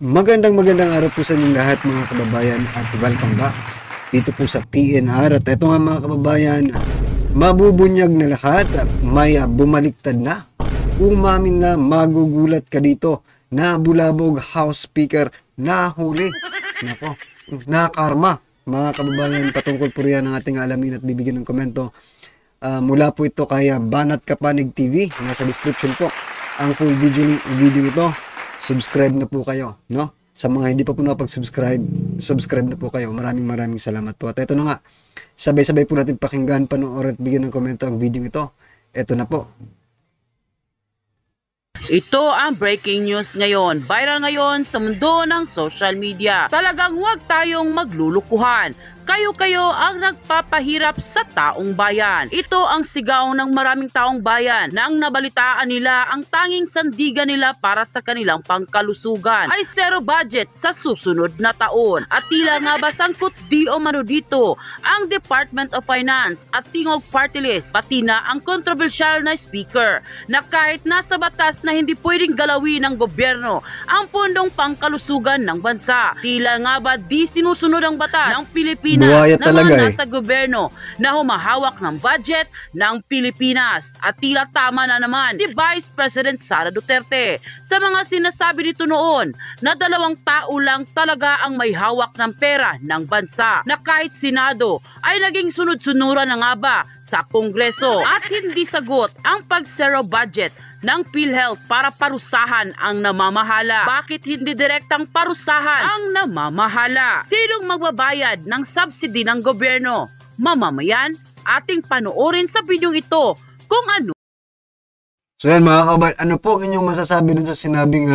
Magandang araw po sa inyong lahat mga kababayan at welcome back dito po sa PNR. At ito nga mga kababayan, mabubunyag na lahat, may bumaliktad na. Umamin na, magugulat ka dito, na bulabog House Speaker nahuli. Nako, nakarma mga kababayan. Patungkol po riyan ang ating alamin at bibigyan ng komento. Mula po ito kay Banat Kapanig TV. Nasa description po ang full video nito. Subscribe na po kayo, no? Sa mga hindi pa po nakapag-subscribe, subscribe na po kayo. Maraming salamat po. At ito na nga, sabay-sabay po natin pakinggan, panoorin at bigyan ng komento ang video ito. Ito na po. Ito ang breaking news ngayon. Viral ngayon sa mundo ng social media. Talagang huwag tayong maglulukuhan. Kayo-kayo ang nagpapahirap sa taong bayan. Ito ang sigaw ng maraming taong bayan na ang nabalitaan nila ang tanging sandigan nila para sa kanilang pangkalusugan ay zero budget sa susunod na taon. At tila nga ba sangkot di o mano dito ang Department of Finance at Tingog Party List, pati na ang kontrobersyal na speaker na kahit nasa batas na hindi pwedeng galawin ng gobyerno ang pundong pangkalusugan ng bansa. Tila nga ba di sinusunod ang batas ng Pilipinas Buhaya na talaga mga nasa gobyerno na humahawak ng budget ng Pilipinas. At tila tama na naman si Vice President Sara Duterte sa mga sinasabi nito noon na 2 tao lang talaga ang may hawak ng pera ng bansa, na kahit Senado ay naging sunod-sunuran na nga ba sa Kongreso. At hindi sagot ang pag-zero budget ng PhilHealth para parusahan ang namamahala. Bakit hindi direktang parusahan ang namamahala? Sinong magbabayad ng subsidy ng gobyerno? Mamamayan? Ating panoorin sa bidyong ito kung ano. So yan mga kababayan, ano po ang inyong masasabi dun sa sinabing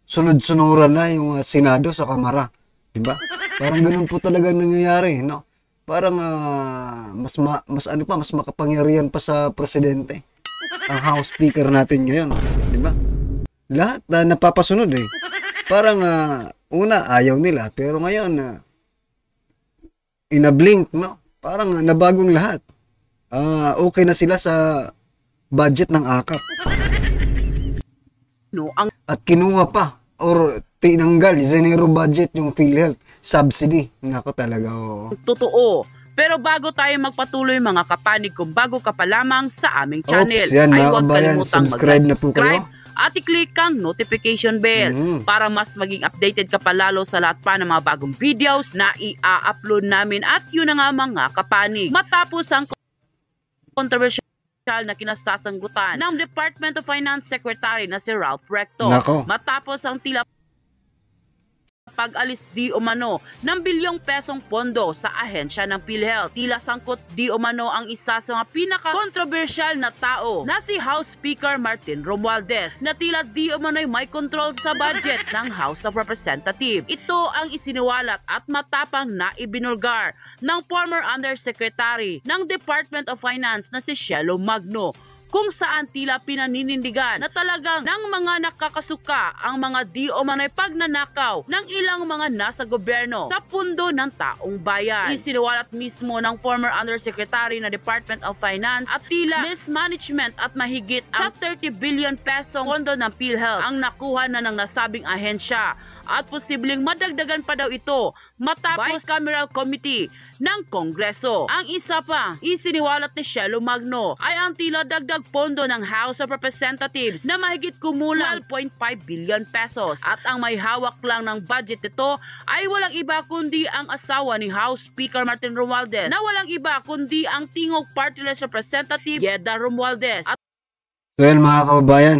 sunod-sunuran na yung Senado sa Kamara? Diba? Parang ganun po talaga nangyayari, no? Parang mas makapangyarihan pa sa presidente ang House Speaker natin ngayon, di ba? Lahat napapasunod eh. Parang una ayaw nila, pero ngayon in a blink, no? Parang nabagong lahat. Okay na sila sa budget ng AKAP. At kinuha pa or tinanggal zero budget yung PhilHealth subsidy. Nako talaga. Totoo. Pero bago tayo magpatuloy mga kapanig, kung bago ka pa lamang sa aming channel, yan, ay huwag kalimutang subscribe na po kayo. At i-click ang notification bell para mas maging updated ka pa lalo sa lahat pa ng mga bagong videos na i-upload namin. At yun na nga mga kapanig, matapos ang controversial na kinasasanggutan ng Department of Finance Secretary na si Ralph Recto, matapos ang tila pag-alis di umano ng bilyong pesong pondo sa ahensya ng PhilHealth. Tila sangkot di umano ang isa sa mga pinaka-controversial na tao na si House Speaker Martin Romualdez, na tila di umano'y may control sa budget ng House of Representatives. Ito ang isiniwalat at matapang na ibinulgar ng former Undersecretary ng Department of Finance na si Shelo Magno, kung saan tila pinaninindigan na talagang ng mga nakakasuka ang mga di umano'y pagnanakaw ng ilang mga nasa gobyerno sa pundo ng taong bayan. Isiniwalat mismo ng former Undersecretary na Department of Finance at tila mismanagement at mahigit sa 30 billion pesong pondo ng PhilHealth ang nakuha na ng nasabing ahensya, at posibleng madagdagan pa daw ito matapos Bicameral Committee ng Kongreso. Ang isa pa, isiniwalat ni Shelo Magno ay ang tila dagdag pondo ng House of Representatives na mahigit kumulang 12.5 billion pesos. At ang may hawak lang ng budget nito ay walang iba kundi ang asawa ni House Speaker Martin Romualdez, na walang iba kundi ang Tingog Party List Representative Yeda Romualdez. So yan mga kababayan,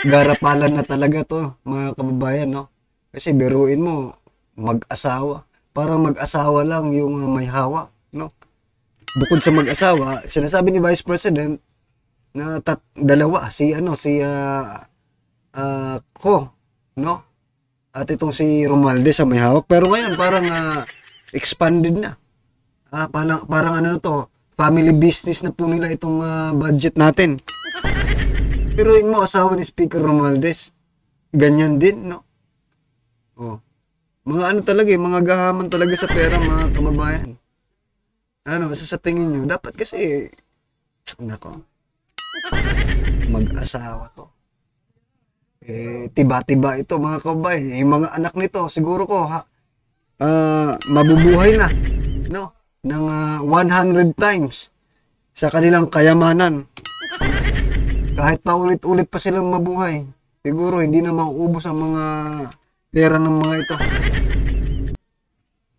garapalan na talaga to mga kababayan, no? Kasi biruin mo, mag-asawa. Parang mag-asawa lang yung may hawak, no? Bukod sa mag-asawa, sinasabi ni Vice President na dalawa, si Ko, no? At itong si Romualdez ang may hawak. Pero ngayon parang expanded na. Parang ano na to, family business na po nila itong budget natin. Biruin mo, asawa ni Speaker Romualdez, ganyan din, no? Mga ano talaga mga gahaman talaga sa pera mga kababayan. Ano, sa tingin nyo, dapat kasi, nako, mag-asawa to. tiba-tiba ito mga kababayan. Yung mga anak nito, siguro ko, mabubuhay na, no? Ng 100 times sa kanilang kayamanan. Kahit paulit-ulit pa silang mabuhay, siguro hindi na mauubos ang mga pera ng mga ito.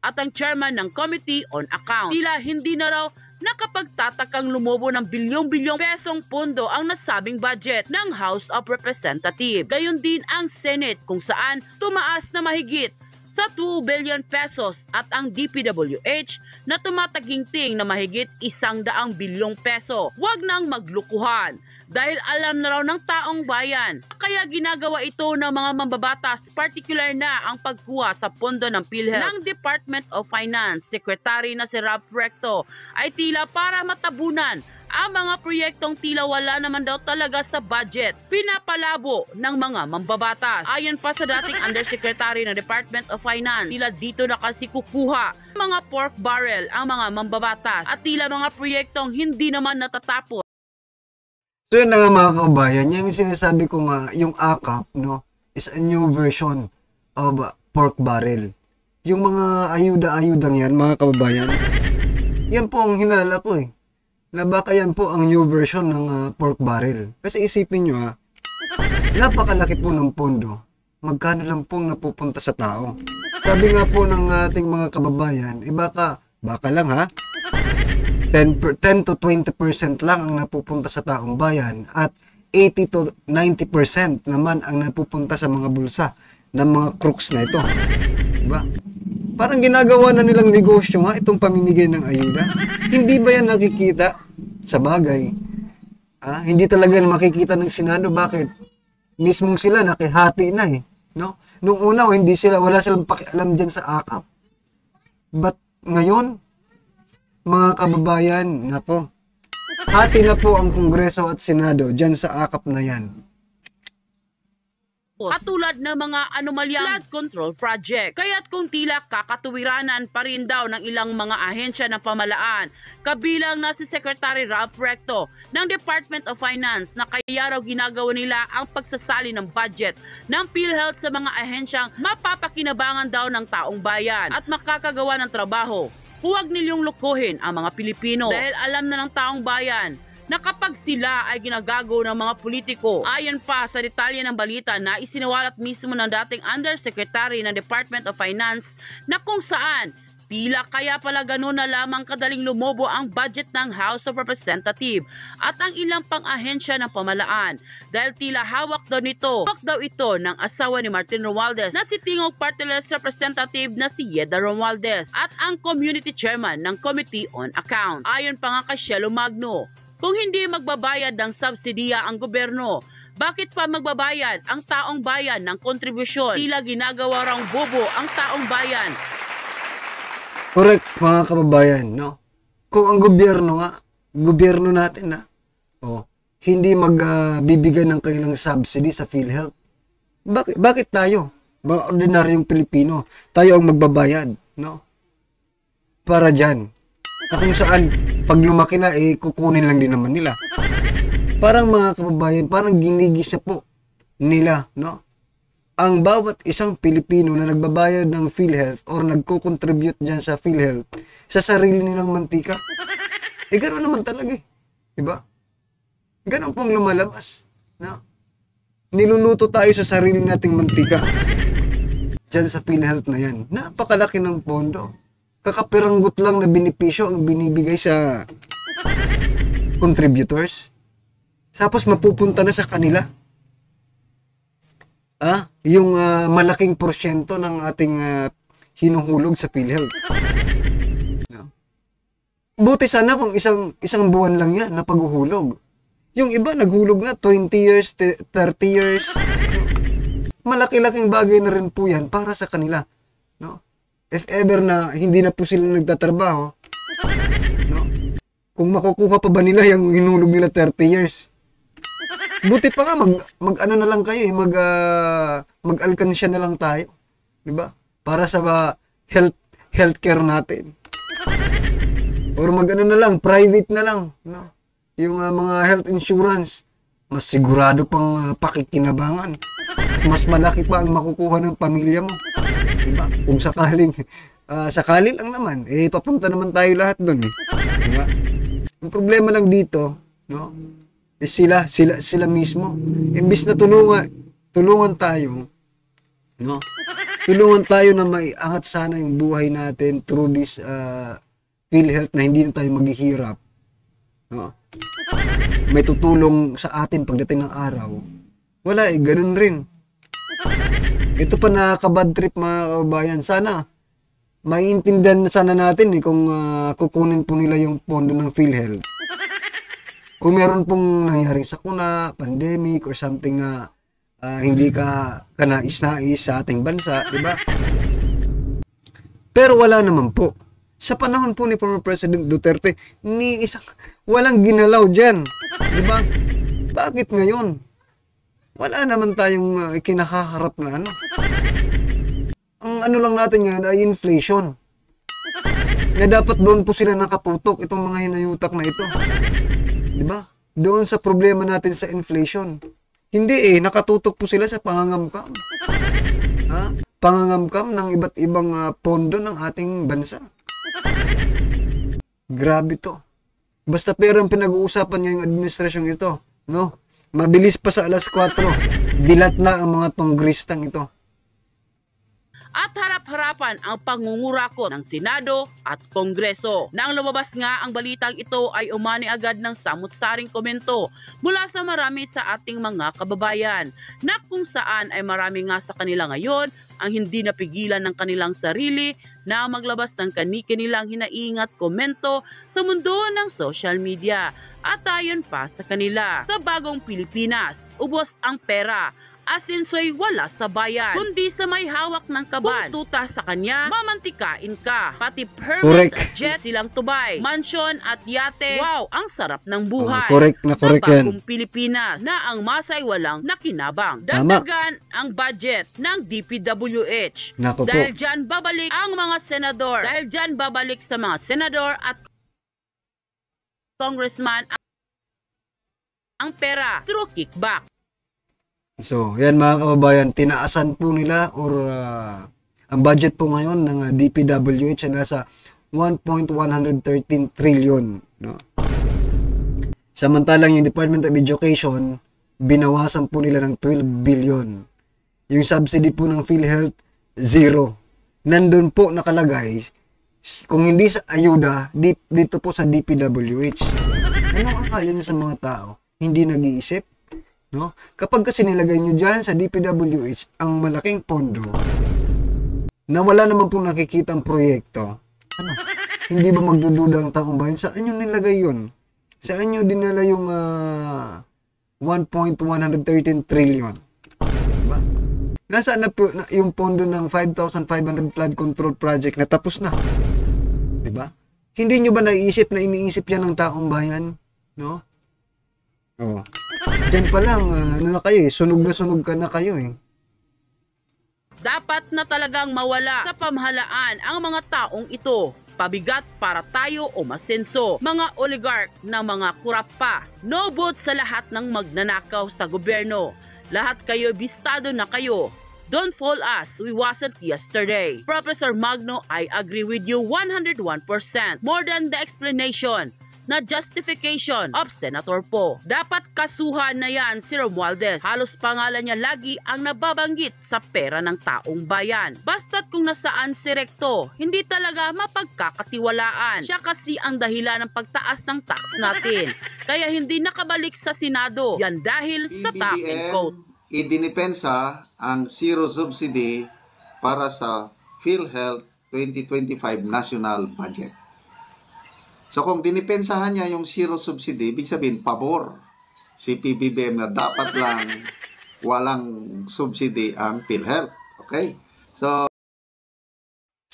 At ang chairman ng Committee on Accounts, tila hindi na raw nakapagtatakang lumobo ng bilyong-bilyong pesong pondo ang nasabing budget ng House of Representatives. Gayon din ang Senate kung saan tumaas na mahigit sa 2 billion pesos at ang DPWH na tumataginting na mahigit 100 bilyong peso. Huwag nang maglukuhan dahil alam na raw ng taong bayan. Kaya ginagawa ito ng mga mambabatas, particular na ang pagkuha sa pondo ng PhilHealth ng Department of Finance. Secretary na si Rob Recto ay tila para matabunan ang mga proyektong tila wala naman daw talaga sa budget, pinapalabo ng mga mambabatas. Ayon pa sa dating Undersecretary ng Department of Finance, tila dito na kasi kukuha mga pork barrel ang mga mambabatas at tila mga proyektong hindi naman natatapos. So yun na nga mga kababayan, yung sinasabi ko nga, yung AKAP, no, is a new version of pork barrel. Yung mga ayuda-ayudang yan, mga kababayan, yan po ang hinala ko na baka yan po ang new version ng pork barrel. Kasi isipin nyo napakalaki po ng pondo. Magkano lang pong napupunta sa tao. Sabi nga po ng ating mga kababayan, baka lang 10 to 20% lang ang napupunta sa taong bayan at 80 to 90% naman ang napupunta sa mga bulsa ng mga crooks na ito. Diba? Parang ginagawa na nilang negosyo itong pamimigay ng ayuda. Hindi ba yan nakikita? Sa bagay. Hindi talaga makikita ng Senado. Bakit? Mismong sila nakihati na no? Nung una, wala silang pakialam dyan sa AKAP. But ngayon, mga kababayan, nako, hati na po ang Kongreso at Senado dyan sa AKAP na yan. Katulad ng mga anomalyang flood control project. Kaya't kung tila kakatuwiranan pa rin daw ng ilang mga ahensya ng pamalaan, kabilang na si Secretary Ralph Recto ng Department of Finance na kaya raw ginagawa nila ang pagsasali ng budget ng PhilHealth sa mga ahensyang mapapakinabangan daw ng taong bayan at makakagawa ng trabaho. Huwag nilyong lukuhin ang mga Pilipino dahil alam na ng taong bayan na kapag sila ay ginagago ng mga politiko. Ayon pa sa detalye ng balita na isinawalat mismo ng dating Undersecretary ng Department of Finance na kung saan tila kaya pala gano'n na lamang kadaling lumobo ang budget ng House of Representatives at ang ilang pang-ahensya ng pamalaan dahil tila hawak daw ito ng asawa ni Martin Romualdez na si Tingog Party List Representative na si Yeda Romualdez at ang Community Chairman ng Committee on Accounts. Ayon pa nga kay Shelo Magno, kung hindi magbabayad ng subsidiya ang gobyerno, bakit pa magbabayad ang taong bayan ng kontribusyon? Tila ginagawa rang bobo ang taong bayan. Correct, mga kababayan, no? Kung ang gobyerno natin hindi magbibigay ng kanilang subsidy sa PhilHealth, bakit tayo, mga ordinaryong Pilipino, tayo ang magbabayad, no? Para dyan. Na kung saan, pag lumaki na, kukunin lang din naman nila. Parang mga kababayan, parang ginigisa po nila, no? Ang bawat isang Pilipino na nagbabayad ng PhilHealth or nagko-contribute dyan sa PhilHealth sa sarili nilang mantika. Gano'n naman talaga Diba? Gano'n pong lumalabas. No? Niluluto tayo sa sarili nating mantika dyan sa PhilHealth na yan. Napakalaki ng pondo. Kakapiranggot lang na benepisyo ang binibigay sa contributors. Tapos mapupunta na sa kanila. Yung malaking porsyento ng ating hinuhulog sa PhilHealth. No? Buti sana kung isang buwan lang yan na paghuhulog. Yung iba naghulog na 20 years, 30 years. Malaki-laking bagay na rin po yan para sa kanila. No? If ever na hindi na po sila nagtatrabaho, no? Kung makukuha pa ba nila yung hinulog nila 30 years? Buti pa nga, mag-ano na lang kayo, mag-alkansya na lang tayo. Diba? Para sa healthcare natin. Or mag-ano na lang, private na lang. No? Yung mga health insurance. mas sigurado pang pakikinabangan. Mas malaki pa ang makukuha ng pamilya mo. Diba? Kung sakali lang naman, papunta naman tayo lahat doon. Diba? Ang problema lang dito, no? Sila mismo. Imbis na tulungan tayo, no? Tulungan tayo na maiangat sana yung buhay natin through this PhilHealth na hindi na tayo maghihirap. No? May tutulong sa atin pagdating ng araw. Wala ganun rin. Ito pa nakaka-bad trip mga kababayan. Sana maiintindihan sana natin kung kukunin po nila yung pondo ng PhilHealth. Kung meron pong nangyaring sakuna, pandemic, or something na hindi ka kanais-nais sa ating bansa, di ba? Pero wala naman po. Sa panahon po ni former President Duterte, walang ginalaw dyan. Di ba? Bakit ngayon? Wala naman tayong kinakaharap na ano. Ang ano lang natin ngayon ay inflation. Na dapat doon po sila nakatutok itong mga hinayutak na ito. Di ba? Doon sa problema natin sa inflation. Hindi nakatutok po sila sa pangangamkam. Pangangamkam ng iba't ibang pondo ng ating bansa. Grabe to. Basta pera ang pinag-uusapan ngayong administrasyong ito, no? Mabilis pa sa alas 4, dilat na ang mga tonggristang ito. At harap-harapan ang pangungurakot ng Senado at Kongreso. Nang lumabas nga ang balitang ito ay umani agad ng samut-saring komento mula sa marami sa ating mga kababayan na kung saan ay marami nga sa kanila ngayon ang hindi napigilan ng kanilang sarili na maglabas ng kani-kanilang hinaingat komento sa mundo ng social media. At ayon pa sa kanila, sa bagong Pilipinas, ubos ang pera. Asinsoy wala sa bayan, kundi sa may hawak ng kaban. Kung tuta sa kanya, mamantikain ka. Pati permits at jet, silang tubay, mansyon at yate. Wow, ang sarap ng buhay. Correct na correct yan. Sa bagong Pilipinas na ang masay walang nakinabang. Tama. Dagdagan ang budget ng DPWH. Nako po. Dahil dyan babalik ang mga senador. Dahil dyan babalik sa mga senador at congressman ang pera through kickback. So, yan mga kababayan, tinaasan po nila or ang budget po ngayon ng DPWH ay nasa 1.113 trillion. No? Samantalang yung Department of Education, binawasan po nila ng 12 billion. Yung subsidy po ng PhilHealth, 0. Nandun po nakalagay, kung hindi sa ayuda, dito po sa DPWH. Anong akala nyo sa mga tao? Hindi nag-iisip? No? Kapag kasi nilagay nyo dyan sa DPWH ang malaking pondo na wala naman pong nakikitang proyekto, hindi ba magdududa ang taong bayan? Saan nyo nilagay yun? Saan nyo dinala yung 1.113 trillion? Diba? Nasaan na po yung pondo ng 5,500 flood control project na tapos na? Diba? Hindi nyo ba naiisip na iniisip yan ng taong bayan? No? Oh. Diyan pa lang, sunog ka na kayo Dapat na talagang mawala sa pamahalaan ang mga taong ito. Pabigat para tayo umasenso. Mga oligarch na mga kurap pa. No vote sa lahat ng magnanakaw sa gobyerno. Lahat kayo bistado na kayo. Don't fool us, we wasn't yesterday. Professor Magno, I agree with you 101%. More than the explanation na justification of Senator Po. Dapat kasuhan na yan si Romualdez. Halos pangalan niya lagi ang nababanggit sa pera ng taong bayan. Basta't kung nasaan si Recto, hindi talaga mapagkakatiwalaan. Siya kasi ang dahilan ng pagtaas ng tax natin. Kaya hindi nakabalik sa Senado. Yan dahil sa tax code. Idinipensa ang zero subsidy para sa PhilHealth 2025 national budget. So kung dinipensahan niya yung zero subsidy, ibig sabihin pabor si PBBM na dapat lang walang subsidy ang PhilHealth. Okay? So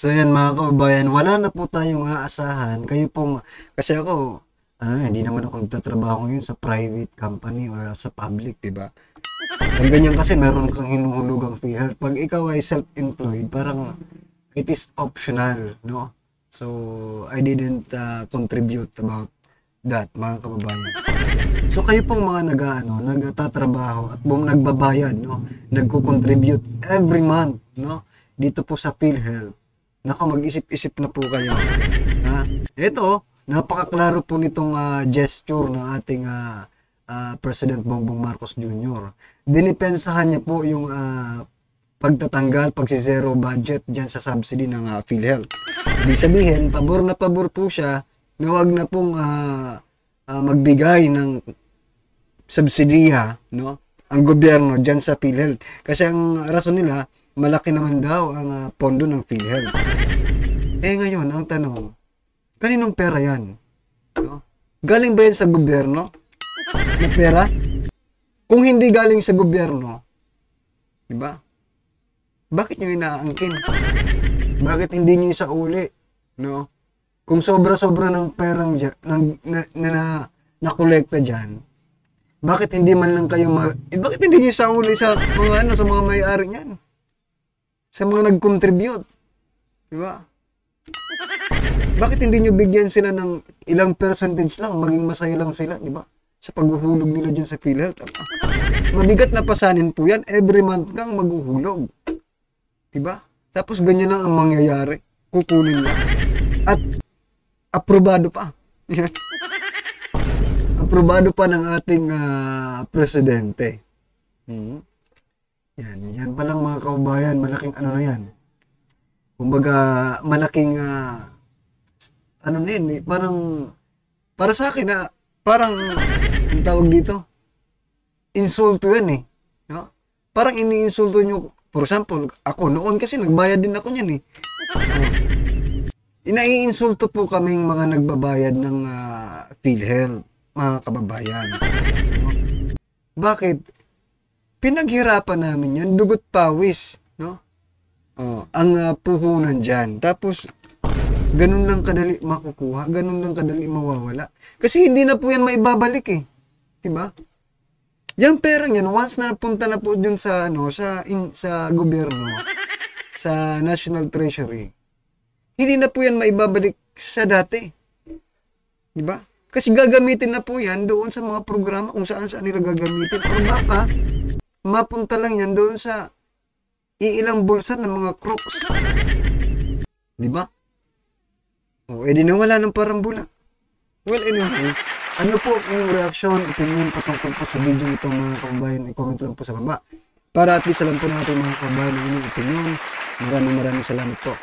yan mga kababayan, wala na po tayong aasahan. Kayo pong, kasi ako, hindi naman ako nagtatrabaho ngayon sa private company or sa public, diba? Ang ganyan kasi meron kang hinuhulugang PhilHealth. Pag ikaw ay self-employed, parang it is optional, no? So, I didn't contribute about that, mga kababayan. So kayo pong mga nagtatrabaho at nagbabayad, no? Nagko-contribute every month, no? Dito po sa PhilHealth. Nako, mag-isip-isip na po kayo. Ha? Ito, napakaklaro po nitong gesture ng ating President Bongbong Marcos Jr. Dinipensahan niya po yung pagtatanggal, pagsizero budget dyan sa subsidy ng PhilHealth. Ibig sabihin, pabor na pabor po siya na wag na pong magbigay ng subsidiya, no, ang gobyerno dyan sa PhilHealth. Kasi ang rason nila, malaki naman daw ang pondo ng PhilHealth. Ngayon, ang tanong, kaninong pera yan? No? Galing ba yan sa gobyerno? Na pera? Kung hindi galing sa gobyerno, di ba? Bakit nyo inaangkin? Bakit hindi nyo sa uli? No? Kung sobra-sobra ng perang na-kolekta dyan, bakit hindi man lang kayo bakit hindi nyo sa uli sa mga sa mga may-ari niyan? Sa mga nag-contribute? Di ba? Bakit hindi nyo bigyan sila ng ilang percentage lang, maging masaya lang sila, di ba? Sa paghuhulog nila dyan sa PhilHealth. Mabigat na pasanin po yan, every month kang maghuhulog. Di ba? Tapos ganyan lang ang mangyayari. Kukunin lang. At aprobado pa. Yan. Aprobado pa ng ating presidente. Yan pa lang mga kaubayan, malaking ano na yan. Kumbaga, malaking ano na yun, parang para sa akin parang ang tawag dito, insulto yan eh. No? Parang iniinsulto nyo, for example, ako noon kasi nagbayad din ako niyan eh. Inaiinsulto po kaming mga nagbabayad ng PhilHealth, mga kababayan. No? Bakit? Pinaghirapan namin yan, dugot pawis, no? Ang puhunan dyan. Tapos, ganun lang kadali makukuha, ganun lang kadali mawawala. Kasi hindi na po yan maibabalik eh. Diba? Yung perang yan, once na napunta na po dun sa, sa gobyerno, sa National Treasury, hindi na po yan maibabalik sa dati. Diba? Kasi gagamitin na po yan doon sa mga programa kung saan nila gagamitin. O baka, mapunta lang yan doon sa iilang bulsa ng mga crooks. Diba? Edi nawala ng parambula. Well, anyway, ano po ang inyong reaksyon, opinion patungkol po sa video ito mga kababayan, i-comment lang po sa baba. Para at least alam po natin mga kababayan ang inyong opinion. Maraming salamat po.